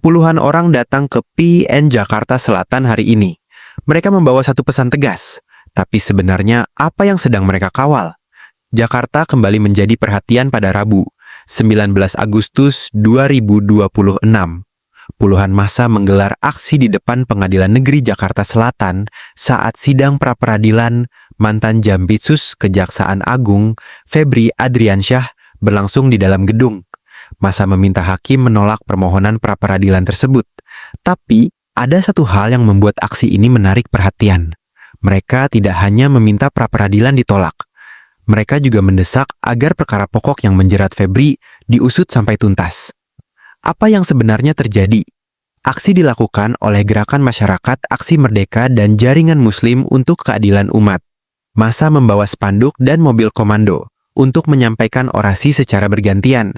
Puluhan orang datang ke PN Jakarta Selatan hari ini. Mereka membawa satu pesan tegas. Tapi sebenarnya apa yang sedang mereka kawal? Jakarta kembali menjadi perhatian pada Rabu, 19 Agustus 2026. Puluhan massa menggelar aksi di depan Pengadilan Negeri Jakarta Selatan saat sidang pra-peradilan mantan Jampitsus Kejaksaan Agung Febri Adriansyah berlangsung di dalam gedung. Massa meminta hakim menolak permohonan pra-peradilan tersebut. Tapi ada satu hal yang membuat aksi ini menarik perhatian. Mereka tidak hanya meminta pra-peradilan ditolak. Mereka juga mendesak agar perkara pokok yang menjerat Febri diusut sampai tuntas. Apa yang sebenarnya terjadi? Aksi dilakukan oleh Gerakan Masyarakat Aksi Merdeka dan Jaringan Muslim untuk Keadilan Umat. Massa membawa spanduk dan mobil komando untuk menyampaikan orasi secara bergantian.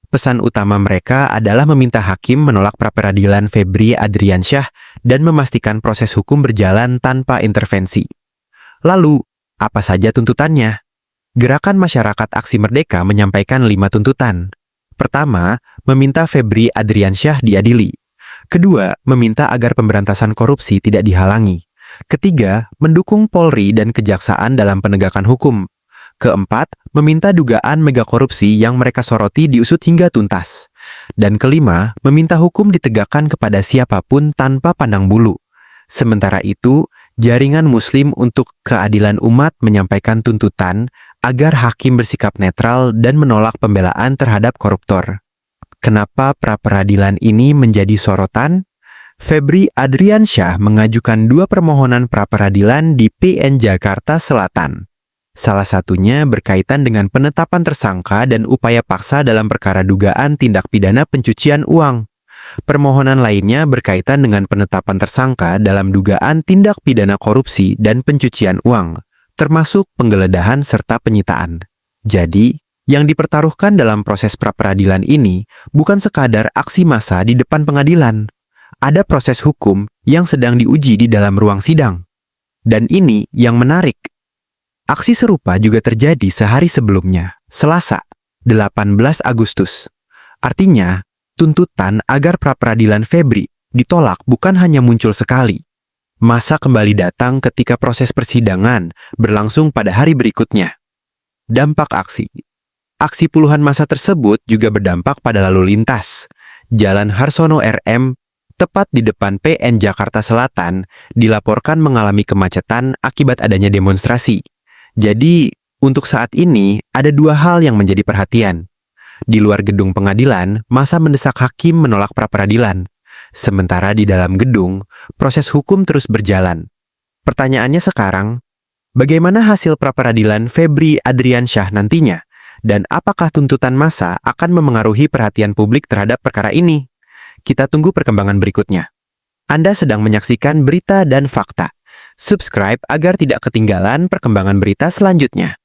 Pesan utama mereka adalah meminta hakim menolak pra-peradilan Febri Adriansyah dan memastikan proses hukum berjalan tanpa intervensi. Lalu, apa saja tuntutannya? Gerakan Masyarakat Aksi Merdeka menyampaikan 5 tuntutan. Pertama, meminta Febri Adriansyah diadili. Kedua, meminta agar pemberantasan korupsi tidak dihalangi. Ketiga, mendukung Polri dan Kejaksaan dalam penegakan hukum. Keempat, meminta dugaan megakorupsi yang mereka soroti diusut hingga tuntas. Dan kelima, meminta hukum ditegakkan kepada siapapun tanpa pandang bulu. Sementara itu, Jaringan Muslim untuk Keadilan Umat menyampaikan tuntutan agar hakim bersikap netral dan menolak pembelaan terhadap koruptor. Kenapa pra-peradilan ini menjadi sorotan? Febri Adriansyah mengajukan 2 permohonan pra-peradilan di PN Jakarta Selatan. Salah satunya berkaitan dengan penetapan tersangka dan upaya paksa dalam perkara dugaan tindak pidana pencucian uang. Permohonan lainnya berkaitan dengan penetapan tersangka dalam dugaan tindak pidana korupsi dan pencucian uang, termasuk penggeledahan serta penyitaan. Jadi, yang dipertaruhkan dalam proses pra-peradilan ini bukan sekadar aksi massa di depan pengadilan. Ada proses hukum yang sedang diuji di dalam ruang sidang. Dan ini yang menarik. Aksi serupa juga terjadi sehari sebelumnya, Selasa, 18 Agustus. Artinya, tuntutan agar pra-peradilan Febri ditolak bukan hanya muncul sekali. Massa kembali datang ketika proses persidangan berlangsung pada hari berikutnya. Dampak aksi. Aksi puluhan massa tersebut juga berdampak pada lalu lintas. Jalan Harsono RM, tepat di depan PN Jakarta Selatan, dilaporkan mengalami kemacetan akibat adanya demonstrasi. Jadi, untuk saat ini, ada 2 hal yang menjadi perhatian. Di luar gedung pengadilan, massa mendesak hakim menolak pra-peradilan. Sementara di dalam gedung, proses hukum terus berjalan. Pertanyaannya sekarang, bagaimana hasil pra-peradilan Febri Adriansyah nantinya? Dan apakah tuntutan massa akan memengaruhi perhatian publik terhadap perkara ini? Kita tunggu perkembangan berikutnya. Anda sedang menyaksikan Berita dan Fakta. Subscribe agar tidak ketinggalan perkembangan berita selanjutnya.